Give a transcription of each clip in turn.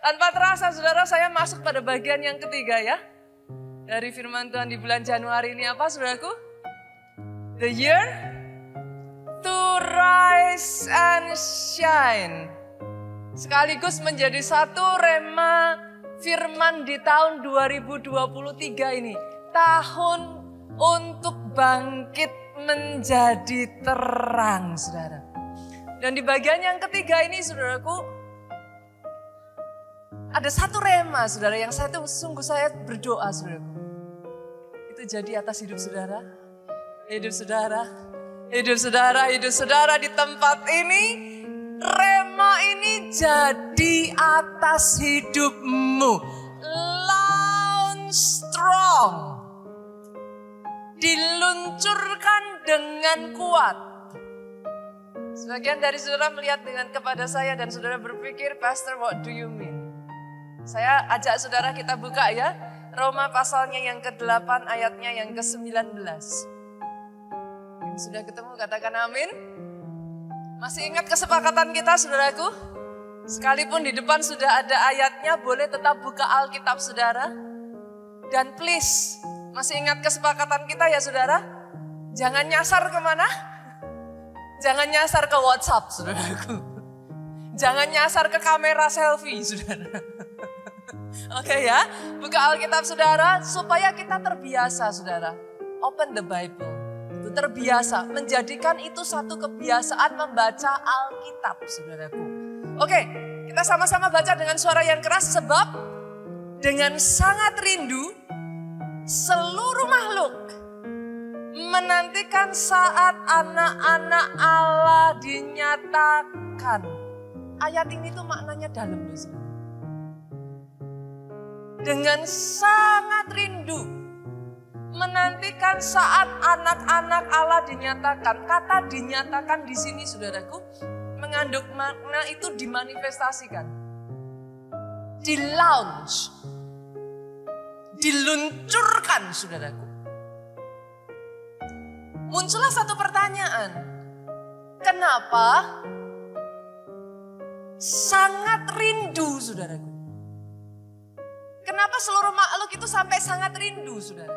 Tanpa terasa saudara, saya masuk pada bagian yang ketiga ya. Dari firman Tuhan di bulan Januari ini apa saudaraku? The year to rise and shine. Sekaligus menjadi satu rema firman di tahun 2023 ini. Tahun untuk bangkit menjadi terang saudara. Dan di bagian yang ketiga ini saudaraku, ada satu rema saudara yang saya berdoa saudaraku. Itu jadi atas hidup saudara, hidup saudara, hidup saudara, hidup saudara di tempat ini. Rema ini jadi atas hidupmu. Launch strong. Diluncurkan dengan kuat. Sebagian dari saudara melihat kepada saya dan saudara berpikir, Pastor, what do you mean? Saya ajak saudara kita buka ya, Roma pasalnya yang ke-8 ayatnya yang ke-19. Sudah ketemu katakan amin. Masih ingat kesepakatan kita saudaraku? Sekalipun di depan sudah ada ayatnya, boleh tetap buka Alkitab saudara. Dan please, masih ingat kesepakatan kita ya saudara? Jangan nyasar kemana? Jangan nyasar ke WhatsApp saudaraku. Jangan nyasar ke kamera selfie saudara. Oke ya, buka Alkitab saudara supaya kita terbiasa saudara. Open the Bible. Itu terbiasa, menjadikan itu satu kebiasaan membaca Alkitab saudaraku. Oke, kita sama-sama baca dengan suara yang keras sebab dengan sangat rindu seluruh makhluk menantikan saat anak-anak Allah dinyatakan. Ayat ini tuh maknanya dalam loh saudara. Dengan sangat rindu menantikan saat anak-anak Allah dinyatakan. Kata dinyatakan di sini saudaraku mengandung makna itu dimanifestasikan. Di-launch. Diluncurkan saudaraku. Muncullah satu pertanyaan. Kenapa sangat rindu saudaraku? Kenapa seluruh makhluk itu sampai sangat rindu saudara?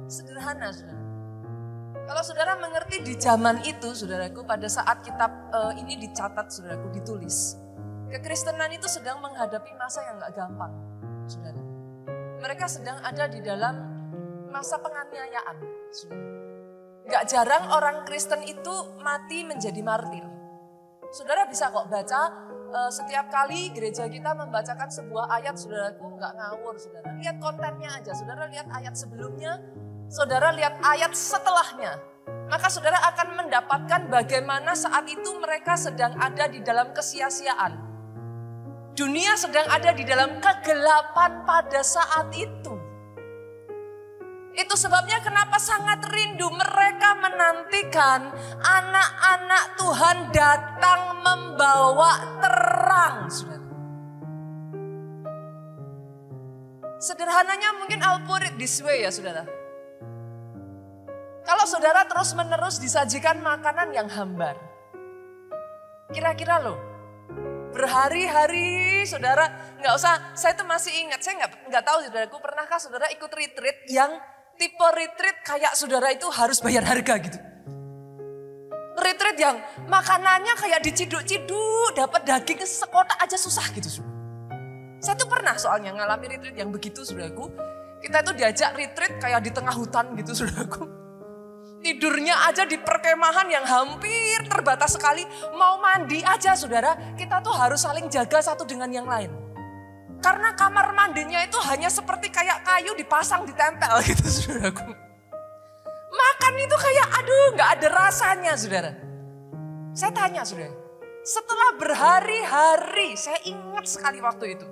Sederhana saudara. Kalau saudara mengerti di zaman itu saudaraku, pada saat kitab ini dicatat saudaraku, ditulis. Kekristenan itu sedang menghadapi masa yang gak gampang saudara. Mereka sedang ada di dalam masa penganiayaan saudara. Gak jarang orang Kristen itu mati menjadi martir. Saudara bisa kok baca. Setiap kali gereja kita membacakan sebuah ayat, saudaraku nggak ngawur saudara. Lihat kontennya aja, saudara lihat ayat sebelumnya, saudara lihat ayat setelahnya. Maka saudara akan mendapatkan bagaimana saat itu mereka sedang ada di dalam kesia-siaan. Dunia sedang ada di dalam kegelapan pada saat itu. Itu sebabnya kenapa sangat rindu mereka menantikan anak-anak Tuhan datang membawa terang. Saudara. Sederhananya mungkin I'll put it this way ya saudara. Kalau saudara terus menerus disajikan makanan yang hambar. Kira-kira loh, berhari-hari saudara nggak usah, saya tuh masih ingat, saya nggak tahu saudaraku, pernahkah saudara ikut retreat yang tipe retreat kayak saudara itu harus bayar harga gitu. Retreat yang makanannya kayak diciduk-ciduk, dapat daging sekotak aja susah gitu. Saya tuh pernah soalnya ngalami retreat yang begitu saudaraku. Kita tuh diajak retreat kayak di tengah hutan gitu saudaraku. Tidurnya aja di perkemahan yang hampir terbatas sekali. Mau mandi aja saudara, kita tuh harus saling jaga satu dengan yang lain. Karena kamar mandinya itu hanya seperti kayak kayu dipasang ditempel gitu saudaraku. Makan itu kayak aduh gak ada rasanya saudara. Saya tanya saudara, setelah berhari-hari saya ingat sekali waktu itu.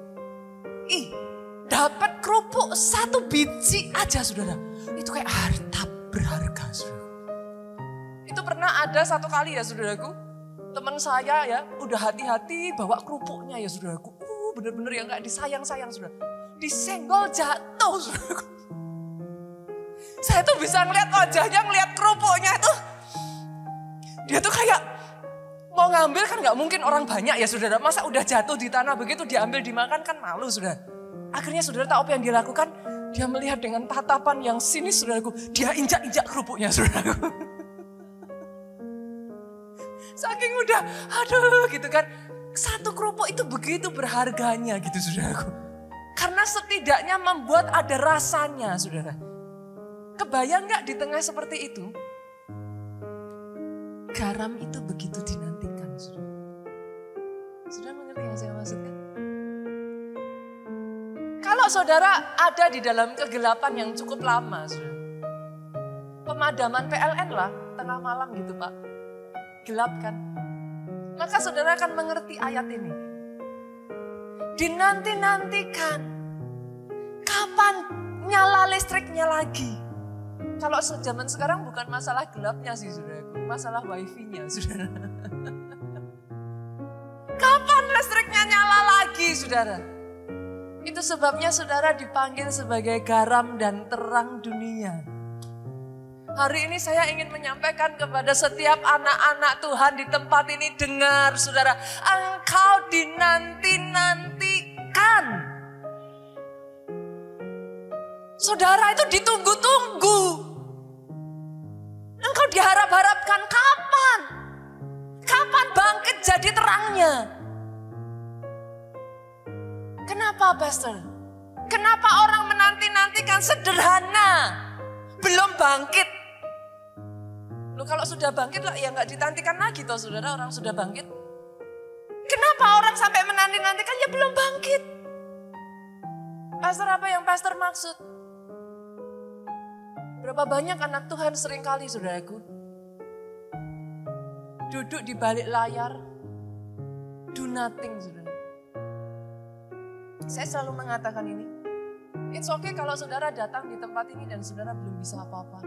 Dapat kerupuk satu biji aja saudara. Itu kayak harta berharga saudara. Itu pernah ada satu kali ya saudaraku. Teman saya ya udah hati-hati bawa kerupuknya ya saudaraku. Bener-bener yang gak disayang-sayang saudara. Disenggol jatuh saudaraku. Saya tuh bisa ngeliat wajahnya, ngeliat kerupuknya itu. Dia tuh kayak Mau ngambil kan gak mungkin orang banyak ya saudara. Masa udah jatuh di tanah begitu diambil dimakan kan malu saudara. Akhirnya saudara tahu apa yang dia lakukan? Dia melihat dengan tatapan yang sinis saudaraku. Dia injak-injak kerupuknya saudaraku. Saking udah aduh gitu kan. Satu kerupuk itu begitu berharganya gitu saudaraku. Karena setidaknya membuat ada rasanya saudara. Kebayang gak di tengah seperti itu? Garam itu begitu dinantikan, saudara. Saudara mengerti yang saya maksudkan? Kalau saudara ada di dalam kegelapan yang cukup lama, saudara. Pemadaman PLN lah, tengah malam gitu Pak. Gelap kan? Maka saudara akan mengerti ayat ini. Dinanti-nantikan. Kapan nyala listriknya lagi? Kalau zaman sekarang bukan masalah gelapnya sih saudaraku, masalah wifi-nya saudara. Kapan listriknya nyala lagi saudara? Itu sebabnya saudara dipanggil sebagai garam dan terang dunia. Hari ini saya ingin menyampaikan kepada setiap anak-anak Tuhan di tempat ini, dengar saudara, engkau dinanti-nantikan. Saudara itu ditunggu-tunggu. Engkau diharap-harapkan kapan? Kapan bangkit jadi terangnya? Kenapa pastor? Kenapa orang menanti-nantikan sederhana? Belum bangkit. Loh kalau sudah bangkit lah ya gak ditantikan lagi toh saudara, orang sudah bangkit. Kenapa orang sampai menanti-nantikan ya belum bangkit? Pastor apa yang pastor maksud? Berapa banyak anak Tuhan seringkali saudaraku duduk di balik layar, do nothing saudara. Saya selalu mengatakan ini, it's okay kalau saudara datang di tempat ini dan saudara belum bisa apa-apa.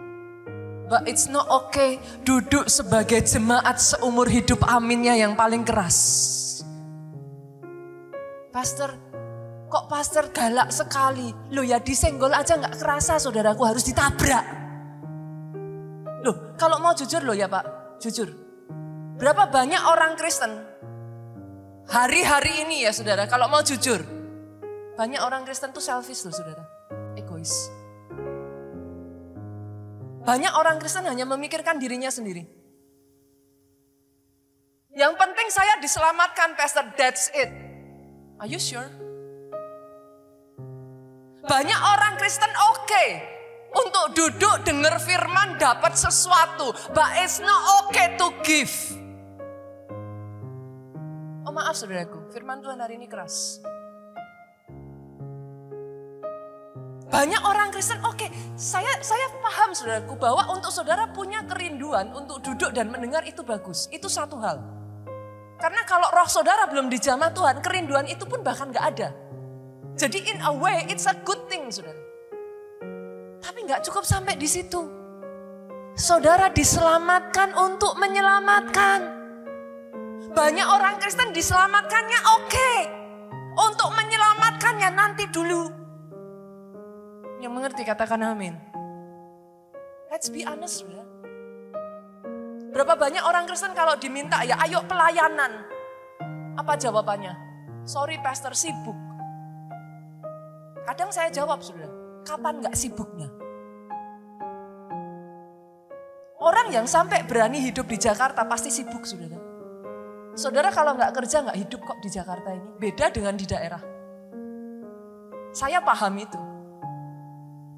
But it's not okay duduk sebagai jemaat seumur hidup aminnya yang paling keras. Pastor, kok pastor galak sekali? Loh ya disenggol aja gak kerasa saudaraku, harus ditabrak. Loh kalau mau jujur loh ya Pak, jujur. Berapa banyak orang Kristen hari-hari ini ya saudara, kalau mau jujur. Banyak orang Kristen tuh selfish loh saudara, egois. Banyak orang Kristen hanya memikirkan dirinya sendiri. Yang penting saya diselamatkan pastor, that's it. Are you sure? Banyak orang Kristen oke untuk duduk dengar firman dapat sesuatu, but it's not okay to give. Oh maaf saudaraku, firman Tuhan hari ini keras. Banyak orang Kristen oke, saya paham saudaraku bahwa untuk saudara punya kerinduan untuk duduk dan mendengar itu bagus, itu satu hal. Karena kalau roh saudara belum dijamah Tuhan, kerinduan itu pun bahkan gak ada. Jadi in a way it's a good thing saudara. Tapi gak cukup sampai di situ. Saudara diselamatkan untuk menyelamatkan. Banyak orang Kristen diselamatkannya oke. Untuk menyelamatkannya nanti dulu. Yang mengerti katakan amin. Let's be honest saudara. Berapa banyak orang Kristen kalau diminta ya ayo pelayanan. Apa jawabannya? Sorry pastor sibuk. Kadang saya jawab saudara, kapan gak sibuknya? Orang yang sampai berani hidup di Jakarta pasti sibuk saudara. Saudara kalau gak kerja gak hidup kok di Jakarta ini. Beda dengan di daerah. Saya paham itu.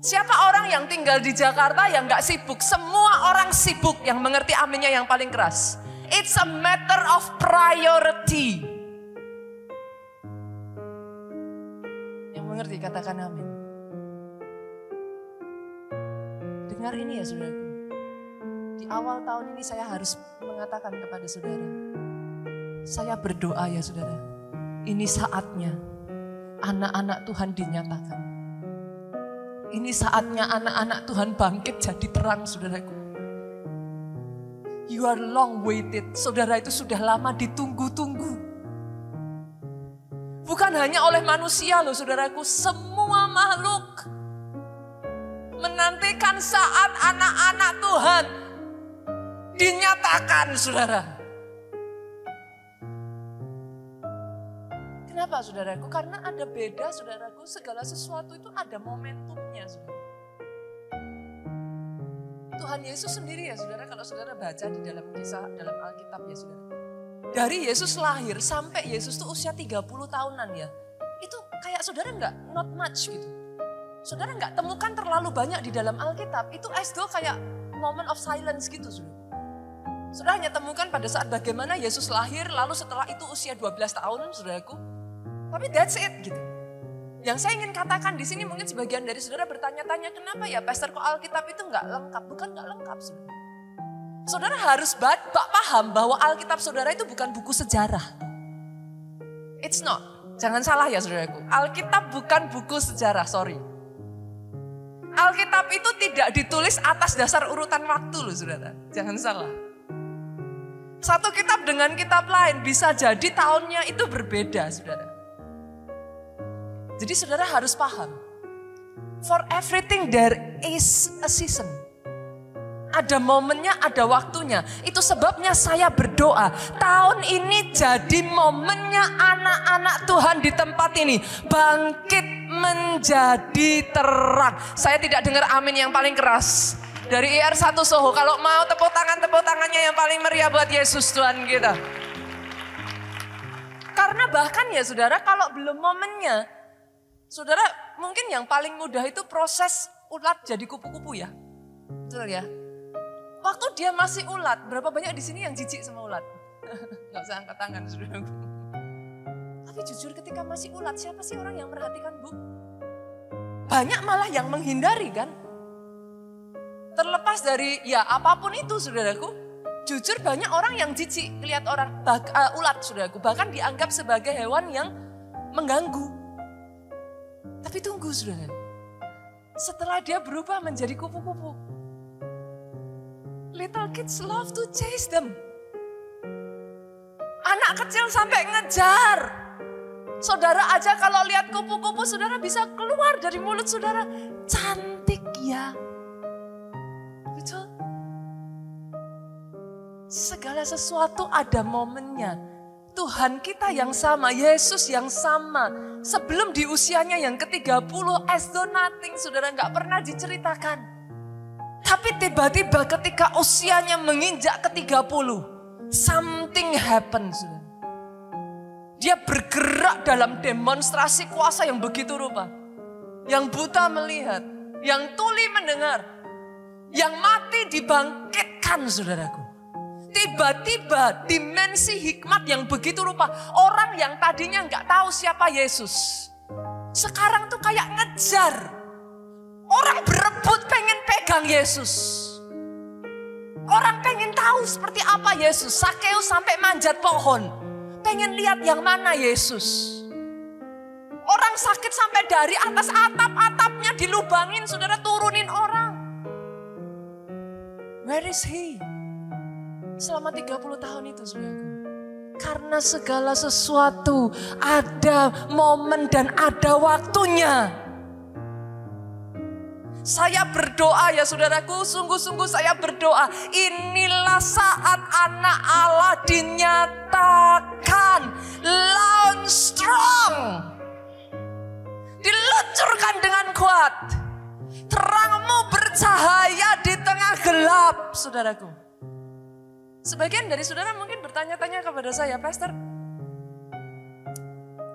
Siapa orang yang tinggal di Jakarta yang gak sibuk? Semua orang sibuk, yang mengerti aminnya yang paling keras. It's a matter of priority. Yang mengerti katakan amin. Dengar ini ya saudaraku. Di awal tahun ini saya harus mengatakan kepada saudara. Saya berdoa ya saudara. Ini saatnya anak-anak Tuhan dinyatakan. Ini saatnya anak-anak Tuhan bangkit jadi terang saudaraku. You are long waited. Saudara itu sudah lama ditunggu-tunggu. Bukan hanya oleh manusia loh saudaraku. Semua makhluk menantikan saat anak-anak Tuhan dinyatakan saudara. Kenapa saudaraku? Karena ada beda saudaraku, segala sesuatu itu ada momentumnya saudara. Tuhan Yesus sendiri ya saudara, kalau saudara baca di dalam kisah, dalam Alkitab ya saudara. Dari Yesus lahir sampai Yesus tuh usia 30 tahunan ya. Itu kayak saudara not much gitu. Saudara nggak temukan terlalu banyak di dalam Alkitab. Itu as though kayak moment of silence gitu saudara. Saudara hanya temukan pada saat bagaimana Yesus lahir, lalu setelah itu usia 12 tahun saudaraku. Tapi that's it gitu. Yang saya ingin katakan di sini mungkin sebagian dari saudara bertanya-tanya, kenapa ya Pastor kok Alkitab itu nggak lengkap? Bukan nggak lengkap saudara. Saudara harus paham bahwa Alkitab saudara itu bukan buku sejarah. It's not. Jangan salah ya saudaraku. Alkitab bukan buku sejarah, sorry. Alkitab itu tidak ditulis atas dasar urutan waktu loh saudara. Jangan salah. Satu kitab dengan kitab lain bisa jadi tahunnya itu berbeda saudara. Jadi saudara harus paham. For everything there is a season. Ada momennya, ada waktunya. Itu sebabnya saya berdoa. Tahun ini jadi momennya anak-anak Tuhan di tempat ini. Bangkit menjadi terang. Saya tidak dengar amin yang paling keras. Dari IR1 Soho. Kalau mau tepuk tangannya yang paling meriah buat Yesus Tuhan kita. Karena bahkan ya saudara kalau belum momennya. Saudara mungkin yang paling mudah itu proses ulat jadi kupu-kupu ya. Betul ya. Waktu dia masih ulat, berapa banyak di sini yang jijik sama ulat? Gak usah angkat tangan, saudara. Tapi jujur ketika masih ulat, siapa sih orang yang merhatikan Bu? Banyak malah yang menghindari kan? Terlepas dari ya apapun itu saudaraku, jujur banyak orang yang jijik lihat orang ulat saudaraku. Bahkan dianggap sebagai hewan yang mengganggu. Tapi tunggu saudara, setelah dia berubah menjadi kupu-kupu. Little kids love to chase them. Anak kecil sampai ngejar. Saudara aja kalau lihat kupu-kupu, saudara bisa keluar dari mulut saudara. Cantik ya. Betul? Segala sesuatu ada momennya. Tuhan kita yang sama, Yesus yang sama. Sebelum di usianya yang ke-30, as though nothing, saudara gak pernah diceritakan. Tapi tiba-tiba ketika usianya menginjak ke-30, something happens. Dia bergerak dalam demonstrasi kuasa yang begitu rupa. Yang buta melihat, yang tuli mendengar, yang mati dibangkitkan saudaraku. Tiba-tiba dimensi hikmat yang begitu rupa. Orang yang tadinya nggak tahu siapa Yesus, sekarang tuh kayak ngejar. Orang berebut pengen pegang Yesus. Orang pengen tahu seperti apa Yesus. Sakeus sampai manjat pohon. Pengen lihat yang mana Yesus. Orang sakit sampai dari atas atap-atapnya dilubangin, saudara turunin orang. Where is he? Selama 30 tahun itu saudaraku. Karena segala sesuatu ada momen dan ada waktunya. Saya berdoa ya saudaraku, sungguh-sungguh saya berdoa. Inilah saat anak Allah dinyatakan. Launch strong. Diluncurkan dengan kuat. Terangmu bercahaya di tengah gelap, saudaraku. Sebagian dari saudara mungkin bertanya-tanya kepada saya, Pastor,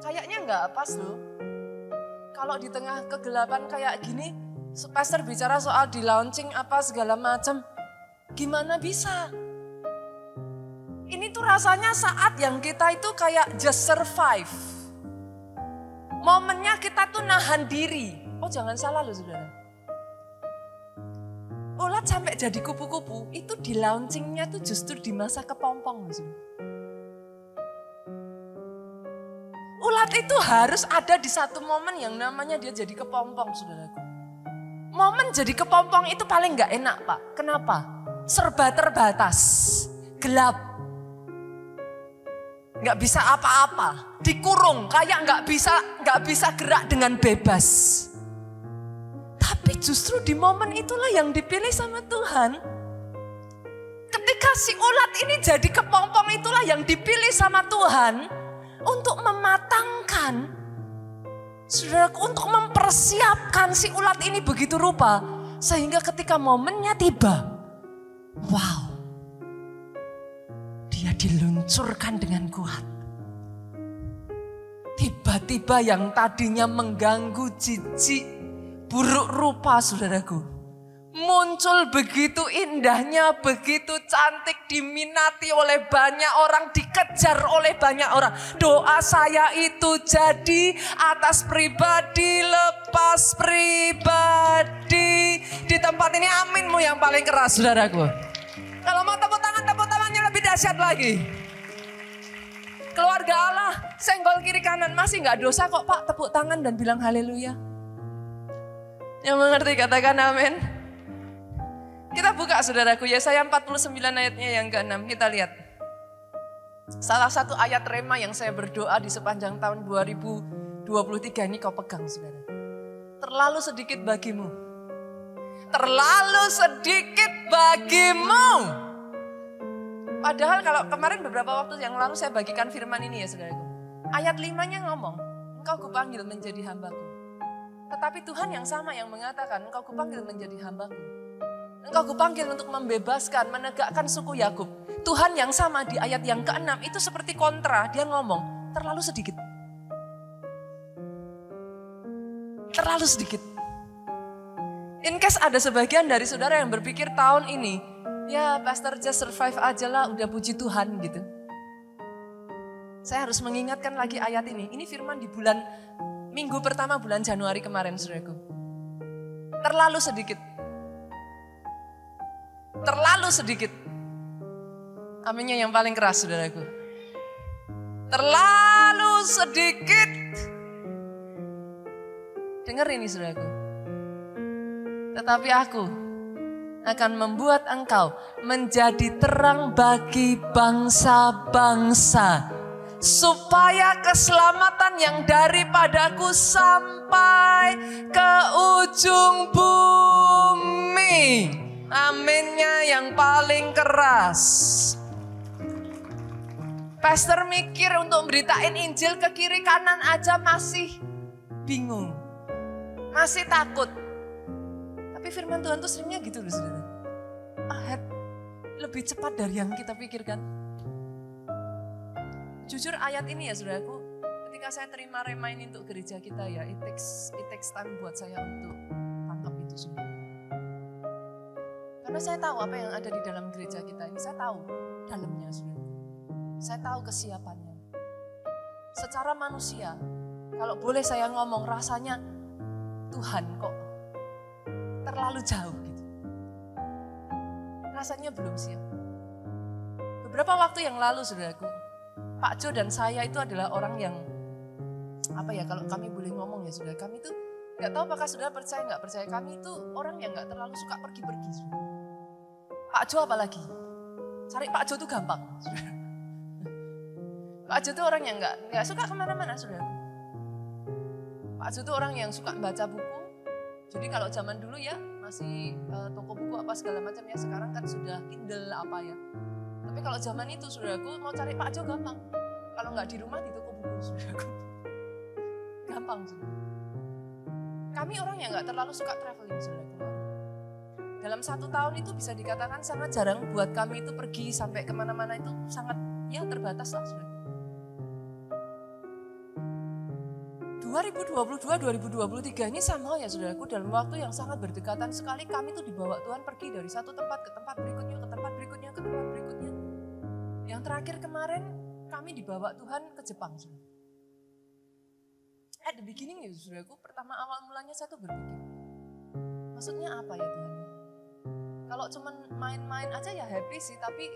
kayaknya nggak pas loh. Kalau di tengah kegelapan kayak gini, Pastor bicara soal di launching apa segala macam. Gimana bisa? Ini tuh rasanya saat yang kita itu kayak just survive. Momennya kita tuh nahan diri. Oh jangan salah loh saudara. Ulat sampai jadi kupu-kupu itu di launchingnya tuh justru di masa kepompong. Ulat itu harus ada di satu momen yang namanya dia jadi kepompong saudaraku. Momen jadi kepompong itu paling gak enak Pak. Kenapa? Serba terbatas, gelap. Gak bisa apa-apa, dikurung kayak gak bisa gerak dengan bebas. Tapi justru di momen itulah yang dipilih sama Tuhan. Ketika si ulat ini jadi kepompong itulah yang dipilih sama Tuhan untuk mematangkan, saudaraku, untuk mempersiapkan si ulat ini begitu rupa. Sehingga ketika momennya tiba, wow, dia diluncurkan dengan kuat. Tiba-tiba yang tadinya mengganggu, jijik, buruk rupa, saudaraku, muncul begitu indahnya, begitu cantik, diminati oleh banyak orang, dikejar oleh banyak orang. Doa saya itu jadi atas pribadi, lepas pribadi. Di tempat ini aminmu yang paling keras, saudaraku. Kalau mau tepuk tangannya lebih dahsyat lagi. Keluarga Allah, senggol kiri kanan, masih gak dosa kok Pak, tepuk tangan dan bilang haleluya. Yang mengerti katakan amin. Kita buka saudaraku, Yesaya 49 ayatnya yang ke-6, kita lihat. Salah satu ayat rema yang saya berdoa di sepanjang tahun 2023 ini kau pegang saudara. Terlalu sedikit bagimu. Terlalu sedikit bagimu. Padahal kalau kemarin beberapa waktu yang lalu saya bagikan firman ini ya saudaraku. Ayat 5-nya ngomong, engkau kupanggil menjadi hambaku. Tetapi Tuhan yang sama yang mengatakan, engkau kupanggil menjadi hambaku. Engkau kupanggil untuk membebaskan, menegakkan suku Yakub. Tuhan yang sama di ayat yang ke-6 itu seperti kontra, dia ngomong, terlalu sedikit. Terlalu sedikit. In case ada sebagian dari saudara yang berpikir tahun ini, ya pastor just survive aja lah, udah puji Tuhan gitu. Saya harus mengingatkan lagi ayat ini. Ini firman di minggu pertama bulan Januari kemarin saudaraku. Terlalu sedikit. Terlalu sedikit. Aminnya yang paling keras saudaraku. Terlalu sedikit. Dengar ini saudaraku. Tetapi aku akan membuat engkau menjadi terang bagi bangsa-bangsa. Supaya keselamatan yang daripadaku sampai ke ujung bumi. Aminnya yang paling keras. Pastor mikir untuk beritain Injil ke kiri kanan aja masih bingung. Masih takut. Tapi firman Tuhan tuh seringnya gitu loh saudara. Ahead lebih cepat dari yang kita pikirkan. Jujur ayat ini ya saudaraku, ketika saya terima rema ini untuk gereja kita ya, it takes time buat saya untuk tangkap itu semua. Karena saya tahu apa yang ada di dalam gereja kita ini, saya tahu dalamnya saudaraku. Saya tahu kesiapannya. Secara manusia, kalau boleh saya ngomong rasanya Tuhan kok terlalu jauh gitu. Rasanya belum siap. Beberapa waktu yang lalu saudaraku, Pak Jo dan saya itu adalah orang yang, apa ya kalau kami boleh ngomong ya saudara, kami itu gak tahu apakah saudara percaya gak percaya, kami itu orang yang gak terlalu suka pergi-pergi. Saudara. Pak Jo apalagi, cari Pak Jo itu gampang. Saudara. Pak Jo itu orang yang gak suka kemana-mana saudara. Pak Jo itu orang yang suka baca buku, jadi kalau zaman dulu ya masih toko buku apa segala macam ya, sekarang kan sudah Kindle apa ya. Tapi kalau zaman itu saudaraku mau cari Pak Jo gampang. Kalau nggak di rumah di toko buku saudaraku. Gampang saudara. Kami orang yang nggak terlalu suka traveling saudaraku. Dalam 1 tahun itu bisa dikatakan sangat jarang buat kami itu pergi sampai kemana-mana itu sangat ya terbatas lah saudara. 2022-2023 ini sama ya saudaraku, dalam waktu yang sangat berdekatan sekali kami tuh dibawa Tuhan pergi dari satu tempat ke tempat berikutnya, ke tempat berikutnya, ke tempat berikutnya. Yang terakhir kemarin kami dibawa Tuhan ke Jepang. Saudara. At the beginning ya saudaraku, pertama awal mulanya saya tuh berpikir, maksudnya apa ya Tuhan? Kalau cuman main-main aja ya happy sih, tapi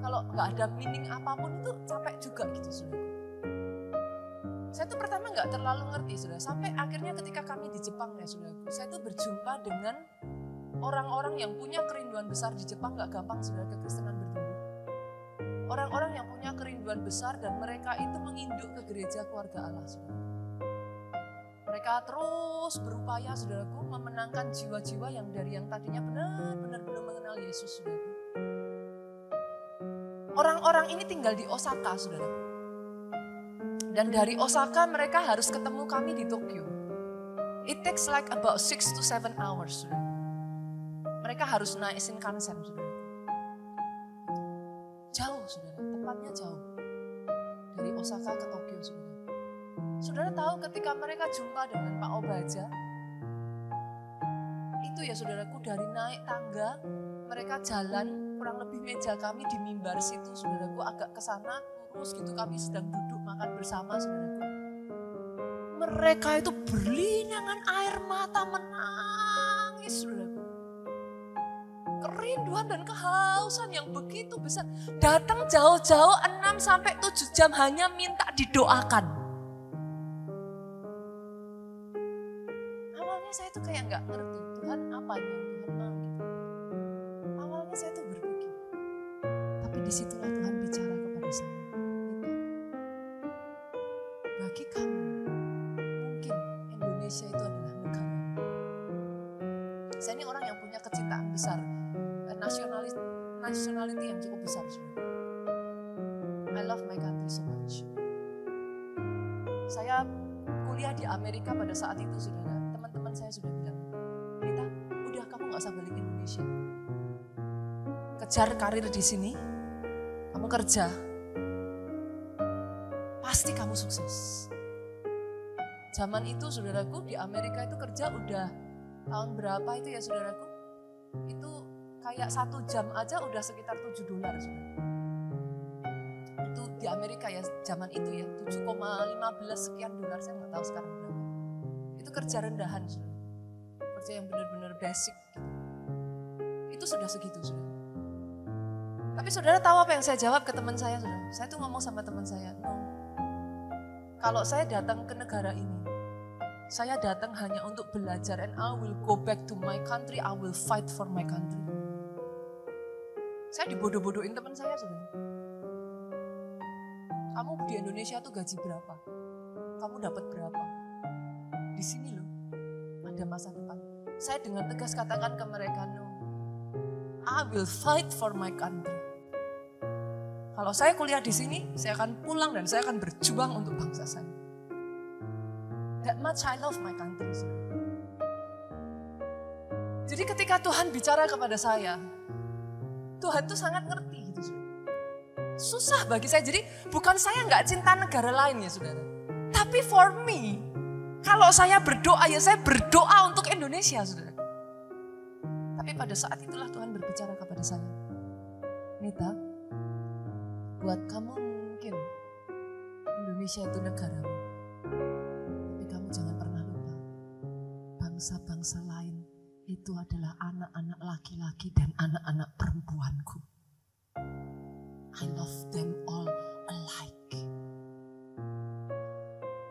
kalau nggak ada meaning apapun itu capek juga gitu saudaraku. Saya tuh pertama nggak terlalu ngerti saudara, sampai akhirnya ketika kami di Jepang ya saudaraku, saya tuh berjumpa dengan orang-orang yang punya kerinduan besar di Jepang, nggak gampang saudara kekristenan bertumbuh. Orang-orang yang punya kerinduan besar dan mereka itu menginduk ke gereja keluarga Allah saudara. Mereka terus berupaya saudaraku memenangkan jiwa-jiwa yang dari yang tadinya benar-benar belum mengenal Yesus saudaraku. Orang-orang ini tinggal di Osaka saudara. Dan dari Osaka mereka harus ketemu kami di Tokyo. It takes like about 6 to 7 hours. Saudara. Mereka harus naik Shinkansen. Saudara. Jauh, saudara. Tempatnya jauh. Dari Osaka ke Tokyo, saudara. Saudara tahu ketika mereka jumpa dengan Pak Obaja, itu ya saudaraku, dari naik tangga, mereka jalan, kurang lebih meja kami di mimbar situ, saudaraku, agak ke sana, lurus gitu, kami sedang duduk makan bersama, saudaraku. Mereka itu berlinangan air mata menangis, saudaraku. Kerinduan dan kehausan yang begitu besar. Datang jauh-jauh 6 sampai 7 jam hanya minta didoakan. Awalnya saya tuh kayak nggak ngerti, Tuhan apa yang Tuhan mau gitu. Awalnya saya tuh berpikir, tapi disitulah Tuhan bicara kepada saya. Bagi kamu, mungkin Indonesia itu adalah negara. Saya ini orang yang punya kecintaan besar, nationality yang cukup besar. I love my country so much. Saya kuliah di Amerika pada saat itu, saudara. Teman-teman saya sudah bilang, Rita, udah kamu gak usah balik Indonesia. Kejar karir di sini, kamu kerja, pasti kamu sukses. Zaman itu, saudaraku, di Amerika itu kerja udah tahun berapa itu ya, saudaraku? Itu kayak 1 jam aja udah sekitar $7, saudara. Itu di Amerika ya, zaman itu ya, 7,15 sekian dolar, saya nggak tahu sekarang berapa. Itu kerja rendahan, saudara. Kerja yang benar-benar basic. Itu sudah segitu, saudara. Tapi saudara tahu apa yang saya jawab ke teman saya, saudara? Saya tuh ngomong sama teman saya, no. Kalau saya datang ke negara ini, saya datang hanya untuk belajar, and I will go back to my country, I will fight for my country. Saya dibodoh-bodohin teman saya, saudara. Kamu di Indonesia tuh gaji berapa? Kamu dapat berapa? Di sini loh, ada masa depan. Saya dengan tegas katakan ke mereka, no. I will fight for my country. Kalau saya kuliah di sini, saya akan pulang dan saya akan berjuang untuk bangsa saya. That much I love my country. Jadi ketika Tuhan bicara kepada saya, Tuhan tuh sangat ngerti gitu. Susah bagi saya, jadi bukan saya nggak cinta negara lain ya saudara. Tapi for me, kalau saya berdoa ya saya berdoa untuk Indonesia saudara. Tapi pada saat itulah Tuhan berbicara kepada saya. Nita, buat kamu mungkin Indonesia itu negaramu. Tapi kamu jangan pernah lupa, bangsa-bangsa lain itu adalah anak-anak laki-laki dan anak-anak perempuanku. I love them all alike.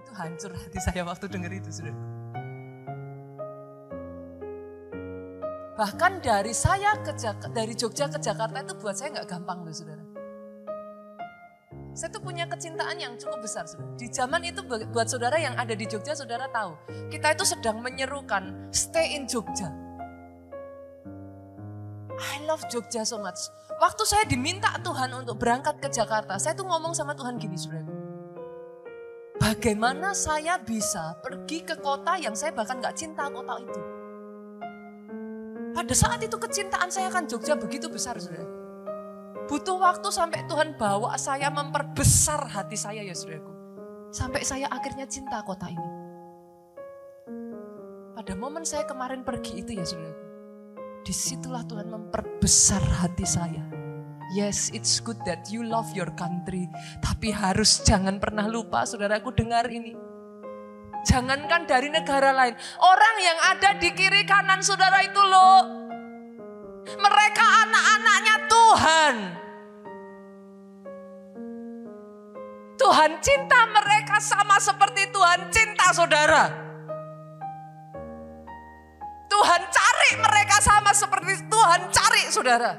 Itu hancur hati saya waktu dengar itu, saudara. Bahkan dari Jogja ke Jakarta itu buat saya nggak gampang loh, saudara. Saya tuh punya kecintaan yang cukup besar, saudara. Di zaman itu buat saudara yang ada di Jogja, saudara tahu. Kita itu sedang menyerukan stay in Jogja. I love Jogja so much. Waktu saya diminta Tuhan untuk berangkat ke Jakarta, saya tuh ngomong sama Tuhan gini, saudara. Bagaimana saya bisa pergi ke kota yang saya bahkan gak cinta kota itu. Pada saat itu kecintaan saya akan Jogja begitu besar, saudara. Butuh waktu sampai Tuhan bawa saya memperbesar hati saya ya saudaraku. Sampai saya akhirnya cinta kota ini. Pada momen saya kemarin pergi itu ya saudaraku. Disitulah Tuhan memperbesar hati saya. Yes, it's good that you love your country. Tapi harus jangan pernah lupa saudaraku dengar ini. Jangankan dari negara lain. Orang yang ada di kiri kanan saudara itu loh. Mereka anak-anaknya Tuhan. Tuhan cinta mereka sama seperti Tuhan cinta saudara. Tuhan cari mereka sama seperti Tuhan cari saudara.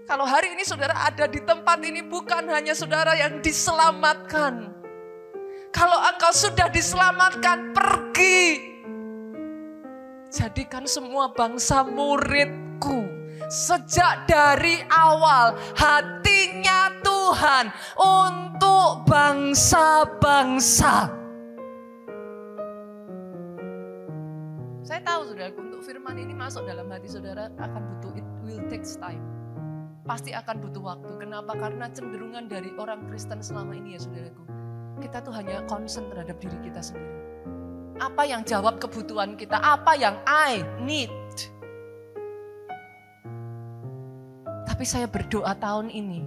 Kalau hari ini saudara ada di tempat ini bukan hanya saudara yang diselamatkan. Kalau engkau sudah diselamatkan, pergi. Jadikan semua bangsa muridku. Sejak dari awal hatinya Tuhan Tuhan untuk bangsa-bangsa. Saya tahu saudaraku, untuk firman ini masuk dalam hati saudara akan butuh, it will take time. Pasti akan butuh waktu. Kenapa? Karena cenderungan dari orang Kristen selama ini ya saudaraku. Kita tuh hanya concern terhadap diri kita sendiri. Apa yang jawab kebutuhan kita, apa yang I need. Tapi saya berdoa tahun ini,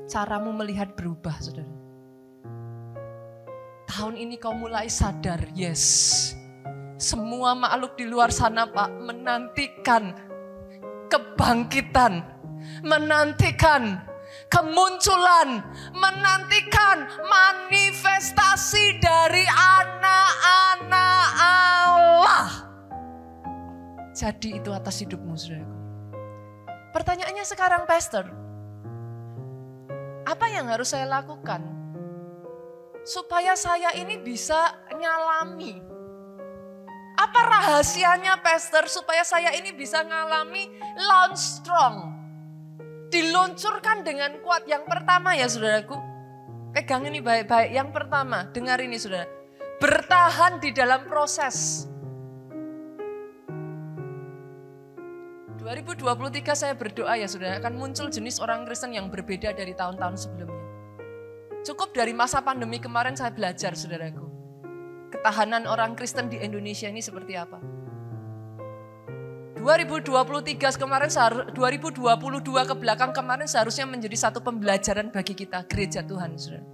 caramu melihat berubah saudara. Tahun ini kau mulai sadar, yes. Semua makhluk di luar sana Pak menantikan kebangkitan, menantikan kemunculan, menantikan manifestasi dari anak-anak Allah. Jadi itu atas hidupmu saudaraku. Pertanyaannya sekarang Pastor, apa yang harus saya lakukan supaya saya ini bisa nyalami? Apa rahasianya Pastor supaya saya ini bisa ngalami launch strong? Diluncurkan dengan kuat. Yang pertama ya saudaraku, pegang ini baik-baik. Yang pertama, dengar ini saudara. Bertahan di dalam proses. 2023 saya berdoa ya saudara, akan muncul jenis orang Kristen yang berbeda dari tahun-tahun sebelumnya. Cukup dari masa pandemi kemarin saya belajar saudaraku. Ketahanan orang Kristen di Indonesia ini seperti apa. 2023 kemarin, 2022 ke belakang kemarin seharusnya menjadi satu pembelajaran bagi kita, gereja Tuhan saudara.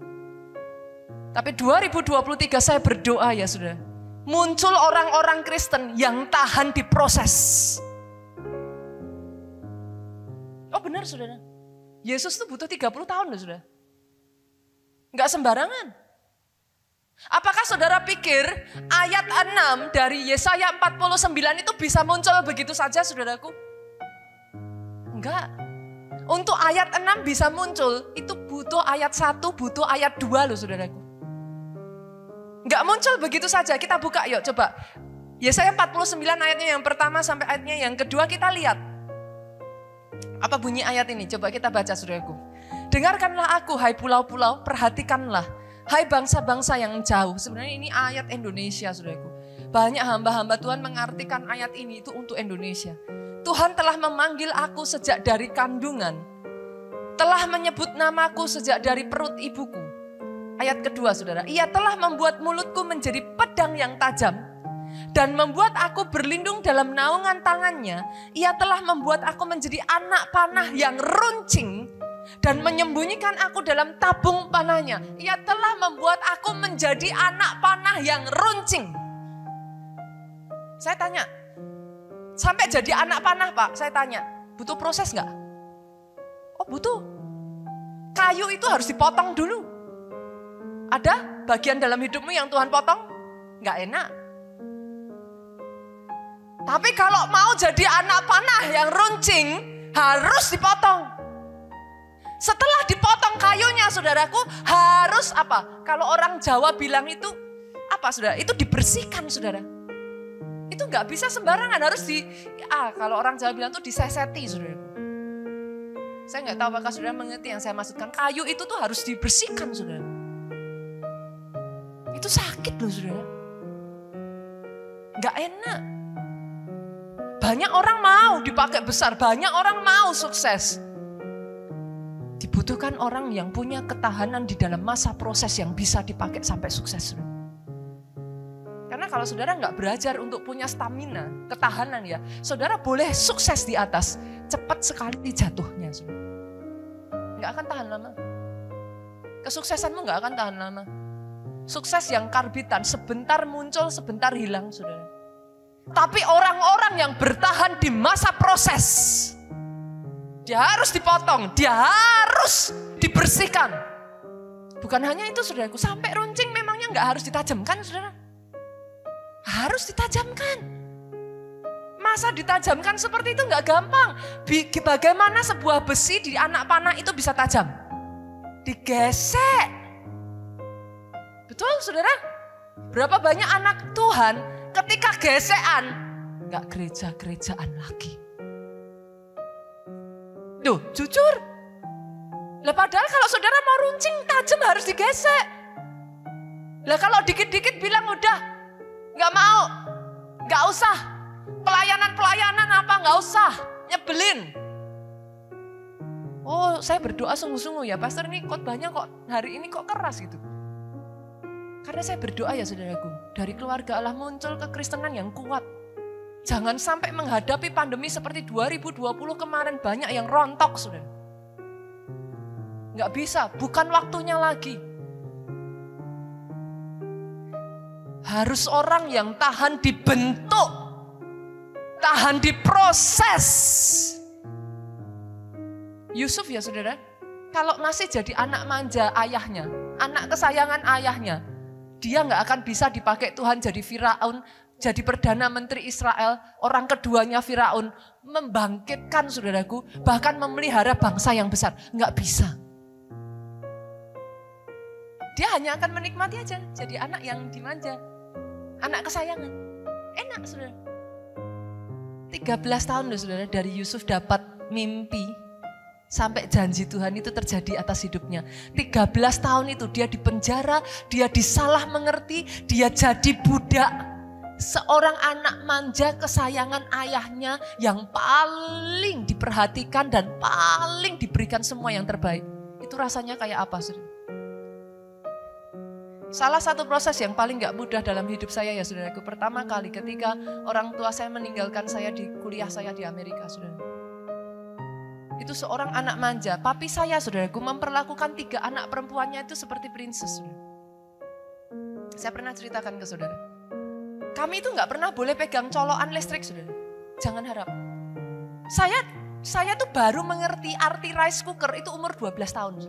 Tapi 2023 saya berdoa ya saudara, muncul orang-orang Kristen yang tahan di proses. Oh benar saudara, Yesus itu butuh 30 tahun loh saudara. Enggak sembarangan. Apakah saudara pikir ayat 6 dari Yesaya 49 itu bisa muncul begitu saja saudaraku? Enggak. Untuk ayat 6 bisa muncul, itu butuh ayat 1, butuh ayat 2 loh saudaraku. Enggak muncul begitu saja, kita buka yuk coba. Yesaya 49 ayatnya yang pertama sampai ayatnya yang kedua kita lihat. Apa bunyi ayat ini? Coba kita baca saudaraku. Dengarkanlah aku hai pulau-pulau, perhatikanlah. Hai bangsa-bangsa yang jauh. Sebenarnya ini ayat Indonesia saudaraku. Banyak hamba-hamba Tuhan mengartikan ayat ini itu untuk Indonesia. Tuhan telah memanggil aku sejak dari kandungan. Telah menyebut namaku sejak dari perut ibuku. Ayat kedua saudara. Ia telah membuat mulutku menjadi pedang yang tajam. Dan membuat aku berlindung dalam naungan tangannya. Ia telah membuat aku menjadi anak panah yang runcing. Dan menyembunyikan aku dalam tabung panahnya. Ia telah membuat aku menjadi anak panah yang runcing. Saya tanya, sampai jadi anak panah Pak, saya tanya, butuh proses gak? Oh butuh. Kayu itu harus dipotong dulu. Ada bagian dalam hidupmu yang Tuhan potong? Gak enak. Tapi kalau mau jadi anak panah yang runcing, harus dipotong. Setelah dipotong kayunya saudaraku, harus apa? Kalau orang Jawa bilang itu, apa saudara? Itu dibersihkan saudara. Itu gak bisa sembarangan, harus kalau orang Jawa bilang itu diseseti saudaraku. Saya gak tahu apakah saudara mengerti yang saya maksudkan. Kayu itu tuh harus dibersihkan saudara. Itu sakit loh saudara. Gak enak. Banyak orang mau dipakai besar, banyak orang mau sukses. Dibutuhkan orang yang punya ketahanan di dalam masa proses yang bisa dipakai sampai sukses. Karena kalau saudara nggak belajar untuk punya stamina, ketahanan ya, saudara boleh sukses di atas, cepat sekali jatuhnya. Nggak akan tahan lama. Kesuksesanmu nggak akan tahan lama. Sukses yang karbitan, sebentar muncul, sebentar hilang saudara. Tapi orang-orang yang bertahan di masa proses, dia harus dipotong, dia harus dibersihkan. Bukan hanya itu saudaraku, sampai runcing memangnya nggak harus ditajamkan saudara. Harus ditajamkan. Masa ditajamkan seperti itu nggak gampang. Bagaimana sebuah besi di anak panah itu bisa tajam? Digesek. Betul saudara? Berapa banyak anak Tuhan ketika gesekan nggak gereja-gerejaan lagi. Duh, jujur. Lah padahal kalau saudara mau runcing tajam harus digesek. Lah kalau dikit-dikit bilang udah, gak mau, gak usah. Pelayanan apa gak usah, nyebelin. Oh saya berdoa sungguh-sungguh ya pastor, ini khotbahnya kok hari ini kok keras gitu. Karena saya berdoa ya saudaraku, dari keluarga Allah muncul kekristenan yang kuat. Jangan sampai menghadapi pandemi seperti 2020 kemarin banyak yang rontok saudara. Gak bisa, bukan waktunya lagi. Harus orang yang tahan dibentuk, tahan diproses. Yusuf ya saudara, kalau masih jadi anak manja ayahnya, anak kesayangan ayahnya, dia gak akan bisa dipakai Tuhan jadi Firaun, jadi Perdana Menteri Israel, orang keduanya Firaun, membangkitkan saudaraku, bahkan memelihara bangsa yang besar. Gak bisa. Dia hanya akan menikmati aja, jadi anak yang dimanja, anak kesayangan. Enak saudara. 13 tahun loh saudara, dari Yusuf dapat mimpi, sampai janji Tuhan itu terjadi atas hidupnya. 13 tahun itu dia dipenjara, dia disalah mengerti, dia jadi budak. Seorang anak manja kesayangan ayahnya yang paling diperhatikan dan paling diberikan semua yang terbaik. Itu rasanya kayak apa saudara? Salah satu proses yang paling gak mudah dalam hidup saya ya saudaraku. Pertama kali ketika orang tua saya meninggalkan saya di kuliah saya di Amerika saudara. Itu seorang anak manja. Papi saya saudaraku memperlakukan 3 anak perempuannya itu seperti princess. Saudara. Saya pernah ceritakan ke saudara. Kami itu gak pernah boleh pegang colokan listrik saudara. Jangan harap. Saya tuh baru mengerti arti rice cooker itu umur 12 tahun.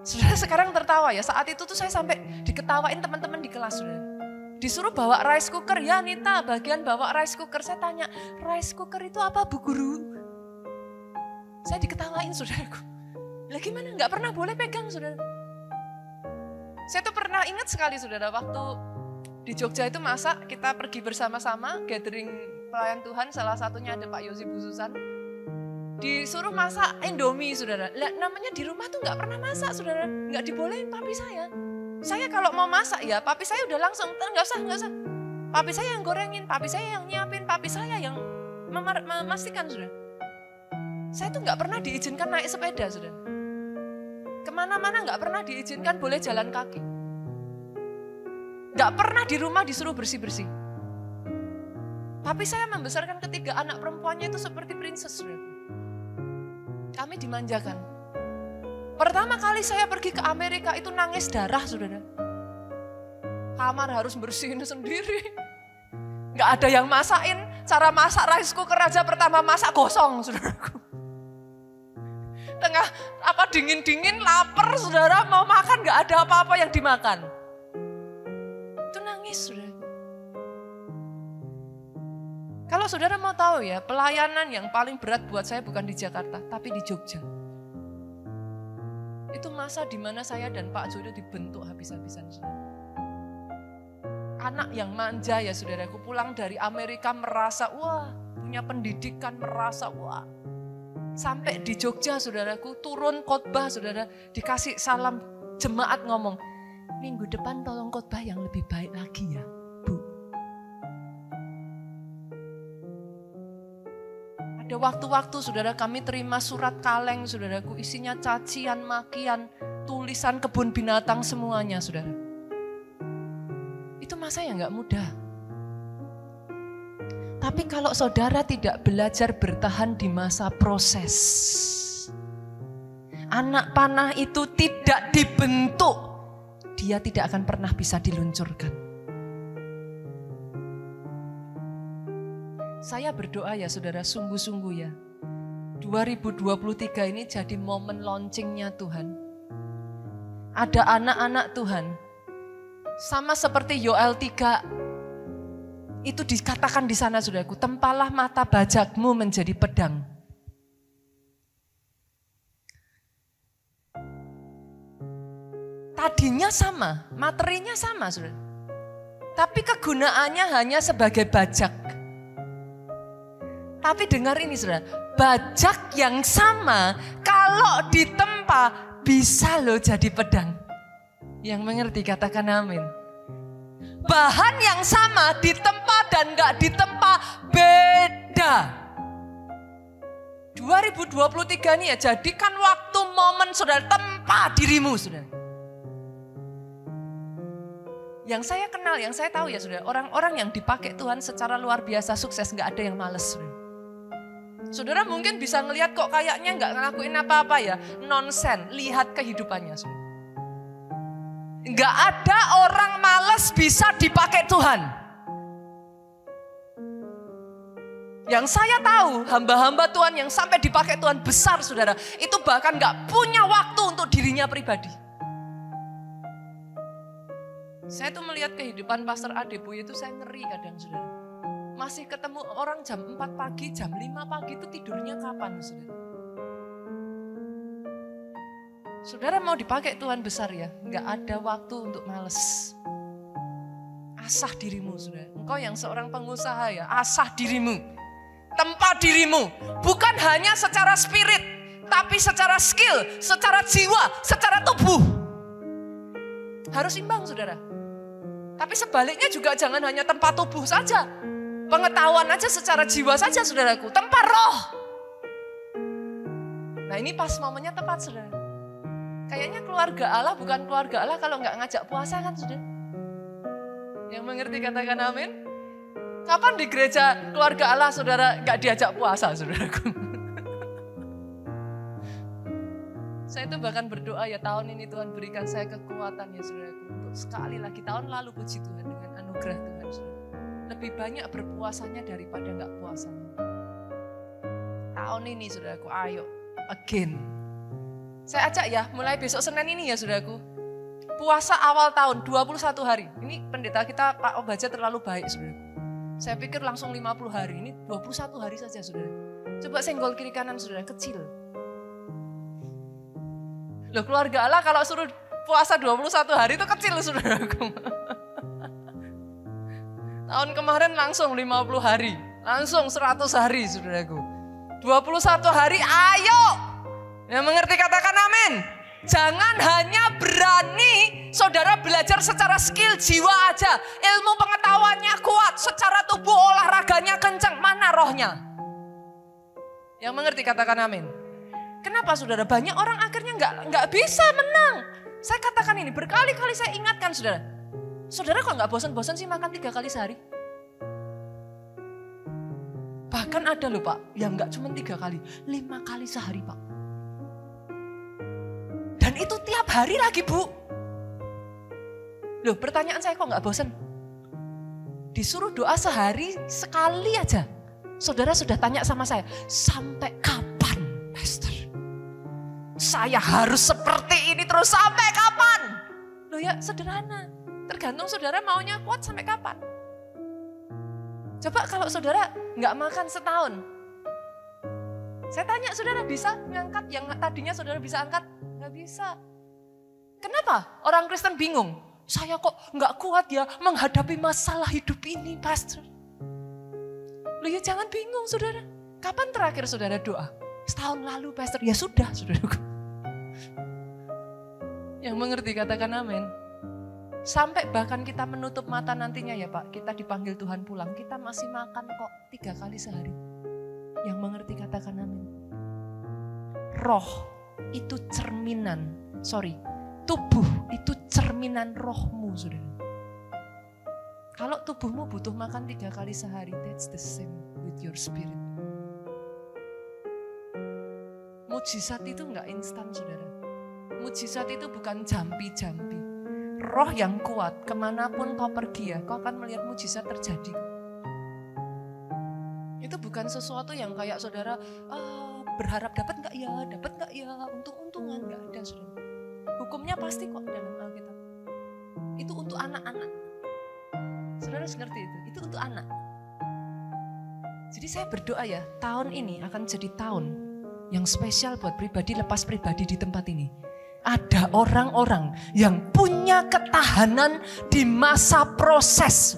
Saudara sekarang tertawa ya. Saat itu tuh saya sampai diketawain teman-teman di kelas saudara. Disuruh bawa rice cooker, ya Nita bagian bawa rice cooker. Saya tanya, rice cooker itu apa Bu Guru? Saya diketawain saudaraku. Lah gimana, gak pernah boleh pegang saudara. Saya tuh pernah ingat sekali saudara, waktu di Jogja itu masak, kita pergi bersama-sama, gathering pelayan Tuhan, salah satunya ada Pak Yosi Bususan. Disuruh masak Indomie saudara. Lah namanya di rumah tuh gak pernah masak saudara, gak dibolehin papi saya. Saya kalau mau masak ya, papi saya udah langsung, enggak usah. Papi saya yang gorengin, papi saya yang nyiapin, papi saya yang memastikan sudah. Saya tuh nggak pernah diizinkan naik sepeda sudah. Kemana-mana nggak pernah diizinkan boleh jalan kaki. Nggak pernah di rumah disuruh bersih-bersih. Papi saya membesarkan 3 anak perempuannya itu seperti princess sudah. Kami dimanjakan. Pertama kali saya pergi ke Amerika itu nangis darah saudara. Kamar harus bersihin sendiri. Gak ada yang masakin. Cara masak rice cooker aja pertama masak gosong saudaraku. Tengah dingin-dingin lapar saudara mau makan gak ada apa-apa yang dimakan. Itu nangis saudara. Kalau saudara mau tahu ya, pelayanan yang paling berat buat saya bukan di Jakarta tapi di Jogja. Itu masa di mana saya dan Pak Jodo dibentuk habis-habisan. Anak yang manja ya saudaraku, pulang dari Amerika merasa wah punya pendidikan, merasa wah. Sampai di Jogja saudaraku turun khotbah saudara, dikasih salam jemaat ngomong, minggu depan tolong khotbah yang lebih baik lagi ya Bu. Ada waktu-waktu saudara kami terima surat kaleng saudaraku, isinya cacian, makian, tulisan kebun binatang semuanya saudara. Itu masa yang gak mudah. Tapi kalau saudara tidak belajar bertahan di masa proses, anak panah itu tidak dibentuk, dia tidak akan pernah bisa diluncurkan. Saya berdoa ya saudara, sungguh-sungguh ya. 2023 ini jadi momen launchingnya Tuhan. Ada anak-anak Tuhan. Sama seperti Yoel 3. Itu dikatakan di sana saudaraku, tempalah mata bajakmu menjadi pedang. Tadinya sama, materinya sama saudara. Tapi kegunaannya hanya sebagai bajak. Tapi dengar ini saudara, bajak yang sama kalau ditempa bisa loh jadi pedang. Yang mengerti katakan amin. Bahan yang sama ditempa dan gak ditempa beda. 2023 nih ya, jadikan waktu momen saudara, tempa dirimu saudara. Yang saya kenal, yang saya tahu ya saudara, orang-orang yang dipakai Tuhan secara luar biasa sukses, gak ada yang males saudara. Saudara mungkin bisa ngelihat kok kayaknya gak ngelakuin apa-apa ya, nonsen, lihat kehidupannya saudara. Gak ada orang males bisa dipakai Tuhan. Yang saya tahu hamba-hamba Tuhan yang sampai dipakai Tuhan besar saudara, itu bahkan gak punya waktu untuk dirinya pribadi. Saya tuh melihat kehidupan Pastor Adebu itu saya ngeri kadang saudara. Masih ketemu orang jam 4 pagi, jam 5 pagi itu tidurnya kapan saudara? Saudara mau dipakai Tuhan besar ya, gak ada waktu untuk males. Asah dirimu saudara. Engkau yang seorang pengusaha ya, asah dirimu. Tempa dirimu, bukan hanya secara spirit, tapi secara skill, secara jiwa, secara tubuh. Harus imbang saudara. Tapi sebaliknya juga jangan hanya tempat tubuh saja. Pengetahuan aja secara jiwa saja saudaraku, tempat roh. Nah ini pas momennya tepat saudara. Kayaknya keluarga Allah bukan keluarga Allah kalau nggak ngajak puasa kan saudara. Yang mengerti katakan amin. Kapan di gereja keluarga Allah saudara gak diajak puasa saudaraku? Saya itu bahkan berdoa ya tahun ini Tuhan berikan saya kekuatan ya saudaraku. Untuk sekali lagi tahun lalu puji Tuhan dengan anugerah Tuhan saudara. Lebih banyak berpuasanya daripada gak puasanya. Tahun ini saudaraku ayo again. Saya ajak ya mulai besok Senin ini ya saudaraku. Puasa awal tahun 21 hari. Ini pendeta kita Pak Obaja terlalu baik saudaraku. Saya pikir langsung 50 hari, ini 21 hari saja saudara. Coba senggol kiri kanan saudara, kecil. Loh keluarga Allah kalau suruh puasa 21 hari itu kecil saudaraku. Tahun kemarin langsung 50 hari, langsung 100 hari saudaraku. 21 hari ayo. Yang mengerti katakan amin. Jangan hanya berani saudara belajar secara skill jiwa aja. Ilmu pengetahuannya kuat, secara tubuh olahraganya kencang. Mana rohnya? Yang mengerti katakan amin. Kenapa saudara? Banyak orang akhirnya nggak bisa menang. Saya katakan ini berkali-kali saya ingatkan saudara. Saudara kok nggak bosan-bosan sih makan 3 kali sehari? Bahkan ada loh Pak, yang nggak cuma 3 kali, 5 kali sehari Pak. Dan itu tiap hari lagi Bu. Loh pertanyaan saya kok gak bosan? Disuruh doa sehari sekali aja. Saudara sudah tanya sama saya, sampai kapan Pastor? Saya harus seperti ini terus sampai kapan? Loh ya sederhana. Tergantung saudara maunya kuat sampai kapan. Coba kalau saudara gak makan setahun. Saya tanya saudara bisa ngangkat yang tadinya saudara bisa angkat? Gak bisa. Kenapa? Orang Kristen bingung. Saya kok gak kuat ya menghadapi masalah hidup ini, Pastor. Loh ya jangan bingung, saudara. Kapan terakhir saudara doa? Setahun lalu, Pastor. Ya sudah, saudaraku. Yang mengerti katakan amin. Sampai bahkan kita menutup mata nantinya ya Pak. Kita dipanggil Tuhan pulang. Kita masih makan kok 3 kali sehari. Yang mengerti katakan amin. Roh. Itu cerminan, tubuh itu cerminan rohmu saudara. Kalau tubuhmu butuh makan 3 kali sehari, that's the same with your spirit. Mujizat itu enggak instan saudara. Mujizat itu bukan jampi-jampi. Roh yang kuat, kemanapun kau pergi ya, kau akan melihat mujizat terjadi. Itu bukan sesuatu yang kayak saudara, berharap dapat nggak ya, untung-untungan nggak ada saudara. Hukumnya pasti kok dalam Alkitab. Itu untuk anak-anak. Saudara harus ngerti itu untuk anak. Jadi saya berdoa ya, tahun ini akan jadi tahun yang spesial buat pribadi lepas pribadi di tempat ini. Ada orang-orang yang punya ketahanan di masa proses.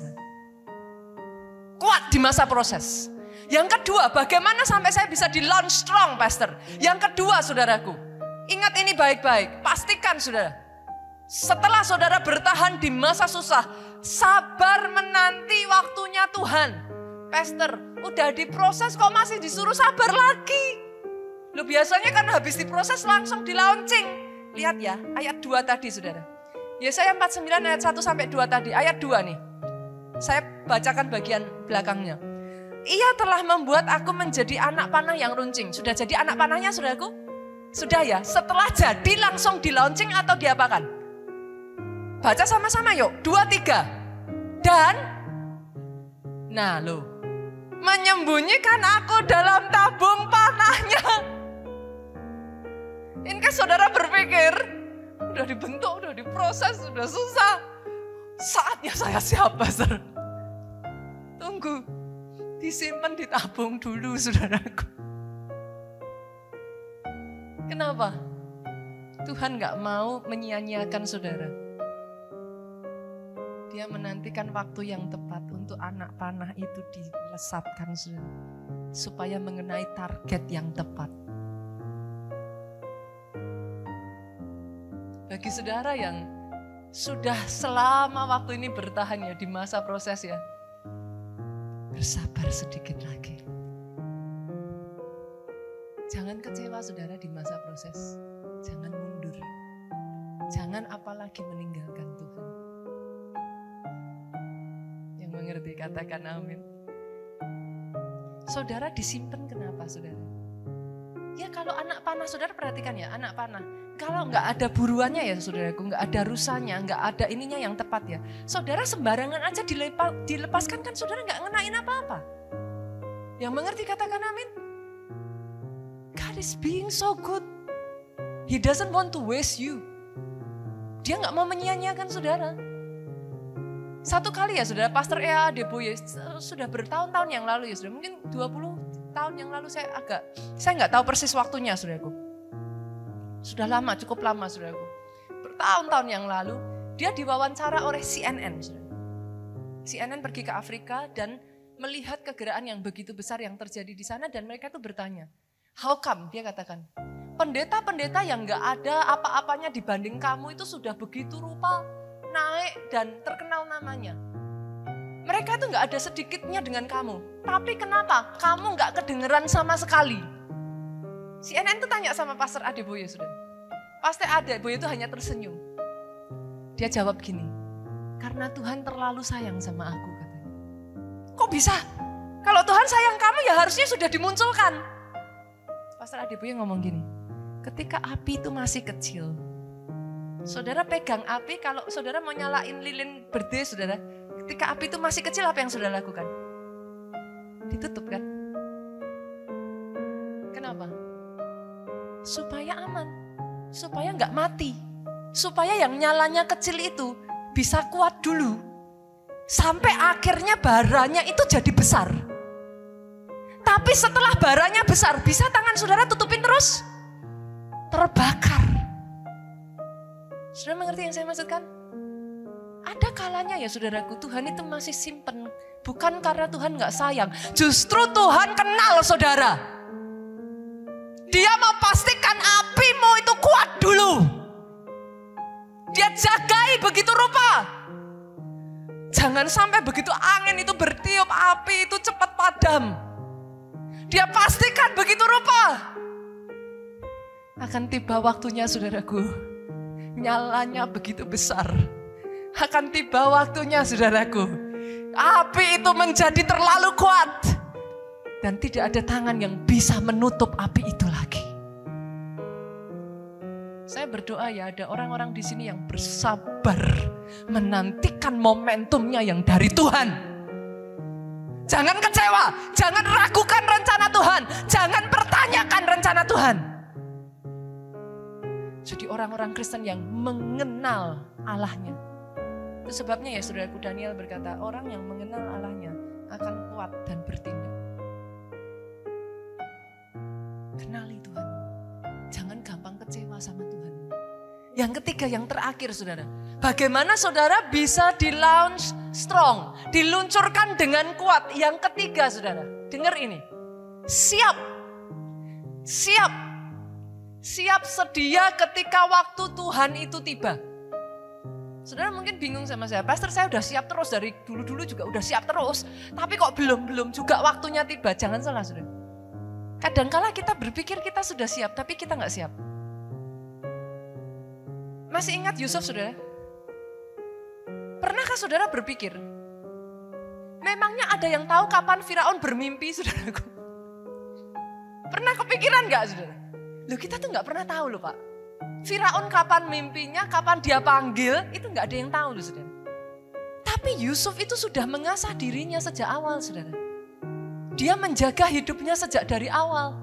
Kuat di masa proses. Yang kedua, bagaimana sampai saya bisa di launch strong, Pastor? Yang kedua, saudaraku, ingat ini baik-baik. Pastikan, saudara, setelah saudara bertahan di masa susah, sabar menanti waktunya Tuhan. Pastor, udah diproses kok masih disuruh sabar lagi. Loh, biasanya kan habis diproses langsung di launching. Lihat ya, ayat 2 tadi, saudara. Yesaya 49 ayat 1 sampai 2 tadi, ayat 2 nih. Saya bacakan bagian belakangnya. Ia telah membuat aku menjadi anak panah yang runcing. Sudah jadi anak panahnya, saudaraku? Sudah ya? Setelah jadi langsung di launching atau diapakan? Baca sama-sama yuk. 2, 3. Dan, nah loh, menyembunyikan aku dalam tabung panahnya. Ini kan saudara berpikir, udah dibentuk, udah diproses, udah susah. Saatnya saya siap, Pastor. Tunggu. Disimpan di tabung dulu, saudaraku. Kenapa? Tuhan gak mau menyia-nyiakan saudara. Dia menantikan waktu yang tepat untuk anak panah itu dilesatkan, saudara. Supaya mengenai target yang tepat. Bagi saudara yang sudah selama waktu ini bertahan ya di masa proses ya. Bersabar sedikit lagi. Jangan kecewa saudara di masa proses. Jangan mundur. Jangan apalagi meninggalkan Tuhan. Yang mengerti katakan amin. Saudara disimpan kenapa saudara? Ya kalau anak panah, saudara perhatikan ya, anak panah. Kalau nggak ada buruannya ya saudaraku, nggak ada rusanya, nggak ada ininya yang tepat ya. Saudara sembarangan aja dilepaskan kan saudara nggak ngenain apa-apa. Yang mengerti katakan amin. God is being so good. He doesn't want to waste you. Dia nggak mau menyia-nyiakan saudara. Satu kali ya saudara, Pastor Ea Adeboye sudah bertahun-tahun yang lalu ya saudara. Mungkin 20 tahun yang lalu saya nggak tahu persis waktunya saudaraku. Sudah lama, cukup lama saudaraku. Bertahun-tahun yang lalu, dia diwawancara oleh CNN. Saudara. CNN pergi ke Afrika dan melihat kegerakan yang begitu besar yang terjadi di sana. Dan mereka itu bertanya, how come? Dia katakan, pendeta-pendeta yang gak ada apa-apanya dibanding kamu itu sudah begitu rupa, naik dan terkenal namanya. Mereka itu gak ada sedikitnya dengan kamu. Tapi kenapa? Kamu gak kedengeran sama sekali. CNN itu tanya sama Pastor Adeboye, saudara. Pastor Adeboye itu hanya tersenyum. Dia jawab gini, karena Tuhan terlalu sayang sama aku, katanya. Kok bisa? Kalau Tuhan sayang kamu ya harusnya sudah dimunculkan. Pastor Adeboye ngomong gini, ketika api itu masih kecil, saudara pegang api, kalau saudara mau nyalain lilin birthday saudara, ketika api itu masih kecil apa yang saudara lakukan? Ditutup kan? Kenapa? Supaya aman, supaya nggak mati, supaya yang nyalanya kecil itu bisa kuat dulu, sampai akhirnya baranya itu jadi besar. Tapi setelah baranya besar, bisa tangan saudara tutupin terus? Terbakar. Saudara mengerti yang saya maksudkan? Ada kalanya ya saudaraku, Tuhan itu masih simpen, bukan karena Tuhan nggak sayang, justru Tuhan kenal saudara. Dia mau pastikan apimu itu kuat dulu. Dia jagai begitu rupa. Jangan sampai begitu angin itu bertiup, api itu cepat padam. Dia pastikan begitu rupa. Akan tiba waktunya saudaraku, nyalanya begitu besar. Akan tiba waktunya saudaraku, api itu menjadi terlalu kuat. Dan tidak ada tangan yang bisa menutup api itu lagi. Saya berdoa ya ada orang-orang di sini yang bersabar menantikan momentumnya yang dari Tuhan. Jangan kecewa, jangan ragukan rencana Tuhan, jangan pertanyakan rencana Tuhan. Jadi orang-orang Kristen yang mengenal Allahnya. Itu sebabnya ya saudaraku Daniel berkata, orang yang mengenal Allahnya akan kuat dan bertindak. Kenali Tuhan. Jangan gampang kecewa sama Tuhan. Yang ketiga, yang terakhir saudara. Bagaimana saudara bisa di launch strong. Diluncurkan dengan kuat. Yang ketiga saudara. Dengar ini. Siap sedia ketika waktu Tuhan itu tiba. Saudara mungkin bingung sama saya, pastor saya udah siap terus dari dulu-dulu juga udah siap terus. Tapi kok belum juga waktunya tiba, jangan salah saudara. Kadangkala kita berpikir kita sudah siap, tapi kita gak siap. Masih ingat Yusuf saudara? Pernahkah saudara berpikir, memangnya ada yang tahu kapan Firaun bermimpi saudaraku? Pernah kepikiran gak saudara? Loh kita tuh gak pernah tahu loh Pak. Firaun kapan mimpinya, kapan dia panggil, itu gak ada yang tahu loh saudara. Tapi Yusuf itu sudah mengasah dirinya sejak awal saudara. Dia menjaga hidupnya sejak dari awal.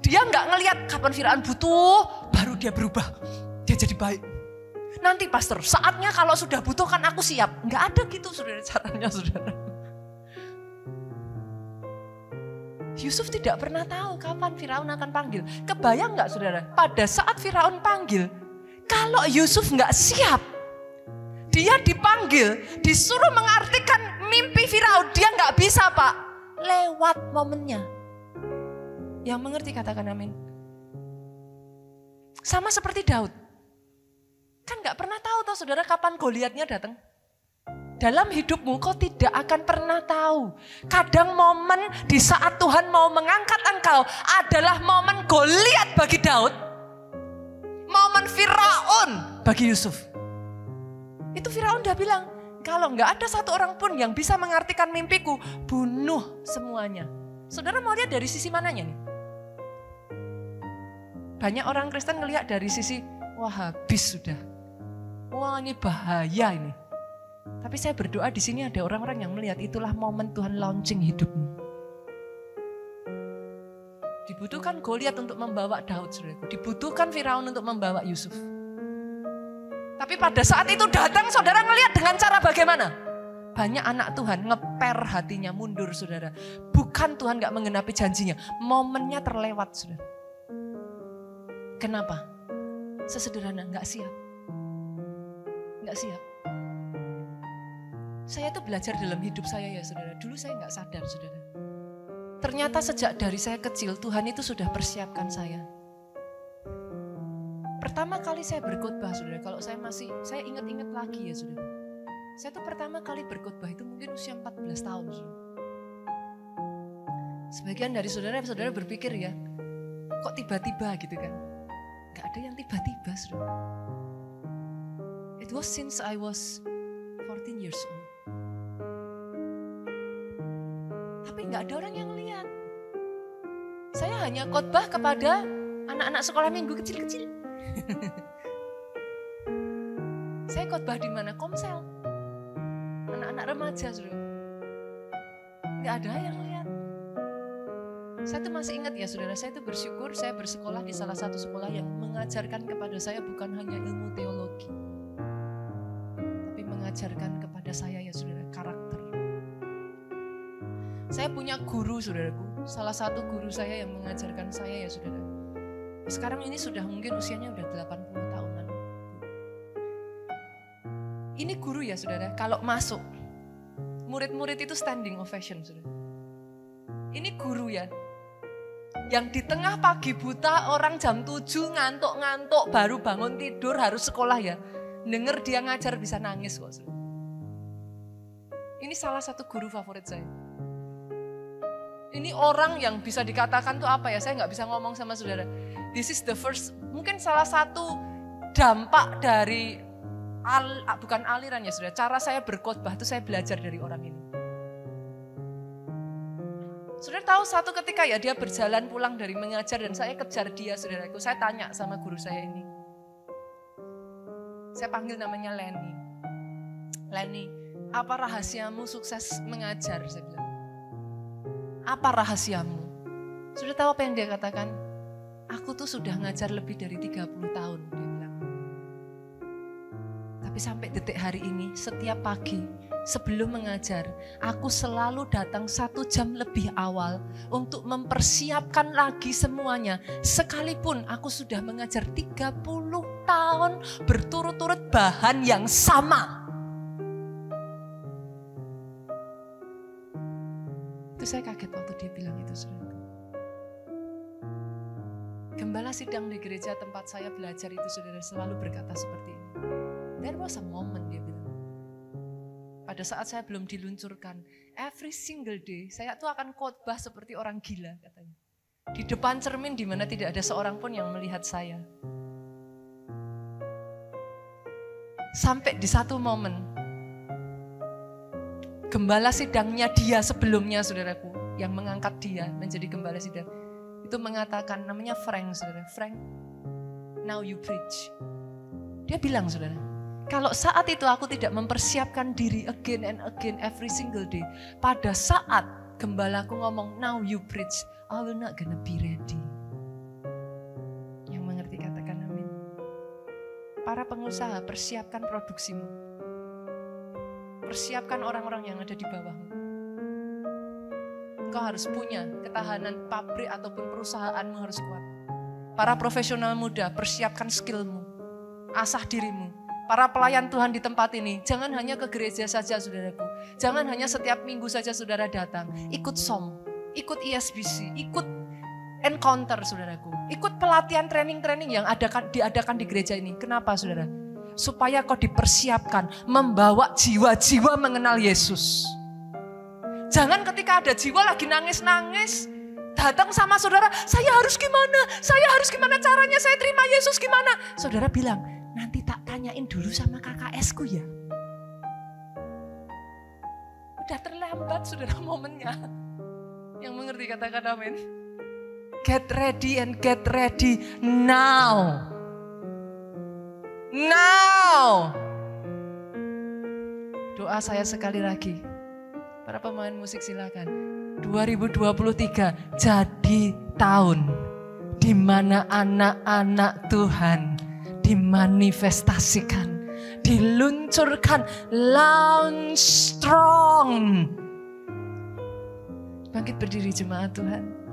Dia gak ngelihat kapan Firaun butuh, baru dia berubah. Dia jadi baik. Nanti pastor, saatnya kalau sudah butuh kan aku siap. Gak ada gitu saudara caranya saudara. Yusuf tidak pernah tahu kapan Firaun akan panggil. Kebayang gak saudara? Pada saat Firaun panggil, kalau Yusuf gak siap, dia dipanggil, disuruh mengartikan mimpi Firaun. Dia gak bisa Pak, lewat momennya. Yang mengerti katakan amin. Sama seperti Daud. Kan gak pernah tahu toh saudara kapan Goliatnya datang. Dalam hidupmu kau tidak akan pernah tahu. Kadang momen di saat Tuhan mau mengangkat engkau adalah momen Goliat bagi Daud. Momen Firaun bagi Yusuf. Itu Firaun udah bilang, kalau nggak ada satu orang pun yang bisa mengartikan mimpiku, bunuh semuanya. Saudara mau lihat dari sisi mananya nih? Banyak orang Kristen ngelihat dari sisi, wah habis sudah. Wah ini bahaya ini. Tapi saya berdoa di sini ada orang-orang yang melihat itulah momen Tuhan launching hidupmu. Dibutuhkan Goliat untuk membawa Daud, saudaraku. Dibutuhkan Firaun untuk membawa Yusuf. Tapi pada saat itu datang, saudara ngelihat dengan cara bagaimana? Banyak anak Tuhan ngeper hatinya mundur, saudara. Bukan Tuhan gak menggenapi janjinya, momennya terlewat, saudara. Kenapa? Sesederhana, gak siap. Gak siap. Saya tuh belajar dalam hidup saya ya saudara. Dulu saya gak sadar saudara. Ternyata sejak dari saya kecil Tuhan itu sudah persiapkan saya. Pertama kali saya berkhotbah saudara. Kalau saya ingat-ingat lagi ya saudara. Saya tuh pertama kali berkhotbah itu mungkin usia 14 tahun saudara. Sebagian dari saudara berpikir ya. Kok tiba-tiba gitu kan. Gak ada yang tiba-tiba saudara. It was since I was 14 years old. Tapi gak ada orang yang lihat. Saya hanya khotbah kepada anak-anak sekolah minggu kecil-kecil. Saya khotbah di mana? Komsel. Anak-anak remaja, saudara. Gak ada yang lihat. Saya tuh masih ingat ya saudara, saya tuh bersyukur saya bersekolah di salah satu sekolah yang mengajarkan kepada saya bukan hanya ilmu teologi. Tapi mengajarkan kepada saya ya saudara, karakter. Saya punya guru saudaraku, salah satu guru saya yang mengajarkan saya ya saudara. Sekarang ini sudah mungkin usianya udah 80 tahunan. Ini guru ya saudara, kalau masuk, murid-murid itu standing ovation saudara. Ini guru ya, yang di tengah pagi buta orang jam 7 ngantuk-ngantuk baru bangun tidur harus sekolah ya. Denger dia ngajar bisa nangis kok saudara. Ini salah satu guru favorit saya. Ini orang yang bisa dikatakan tuh apa ya, saya gak bisa ngomong sama saudara. This is the first, mungkin salah satu dampak dari, bukan aliran ya saudara, cara saya berkhotbah itu saya belajar dari orang ini. Saudara tahu satu ketika ya dia berjalan pulang dari mengajar dan saya kejar dia saudaraku. Saya tanya sama guru saya ini. Saya panggil namanya Lenny. Lenny, apa rahasiamu sukses mengajar? Saya bilang. Apa rahasiamu? Sudah tahu apa yang dia katakan? Aku tuh sudah ngajar lebih dari 30 tahun, dia bilang. Tapi sampai detik hari ini, setiap pagi sebelum mengajar, aku selalu datang 1 jam lebih awal untuk mempersiapkan lagi semuanya. Sekalipun aku sudah mengajar 30 tahun berturut-turut bahan yang sama. Itu itu saya kaget waktu dia bilang itu, saudara. Gembala sidang di gereja tempat saya belajar itu, saudara, selalu berkata seperti ini. There was a moment, dia bilang. Pada saat saya belum diluncurkan, every single day saya tuh akan khotbah seperti orang gila, katanya. Di depan cermin di mana tidak ada seorang pun yang melihat saya. Sampai di satu momen, gembala sidangnya dia sebelumnya, saudaraku, yang mengangkat dia menjadi gembala sidang, itu mengatakan, namanya Frank, saudara. Frank, now you preach. Dia bilang, saudara, kalau saat itu aku tidak mempersiapkan diri again and again every single day, pada saat gembalaku ngomong, now you preach, I will not gonna be ready. Yang mengerti katakan amin. Para pengusaha, persiapkan produksimu. Persiapkan orang-orang yang ada di bawahmu. Engkau harus punya ketahanan pabrik ataupun perusahaanmu harus kuat. Para profesional muda, persiapkan skillmu. Asah dirimu. Para pelayan Tuhan di tempat ini, jangan hanya ke gereja saja, saudaraku. Jangan hanya setiap minggu saja saudara datang. Ikut SOM, ikut ISBC, ikut encounter, saudaraku. Ikut pelatihan training-training yang diadakan di gereja ini. Kenapa, saudara? Supaya kau dipersiapkan membawa jiwa-jiwa mengenal Yesus. Jangan ketika ada jiwa lagi nangis-nangis, datang sama saudara, saya harus gimana caranya saya terima Yesus gimana? Saudara bilang, nanti tak tanyain dulu sama KKS-ku ya. Udah terlambat, saudara, momennya. Yang mengerti katakan amin. Get ready and get ready now. Now. Doa saya sekali lagi. Para pemain musik silakan. 2023 jadi tahun di mana anak-anak Tuhan dimanifestasikan, diluncurkan, launch strong. Bangkit berdiri jemaat Tuhan.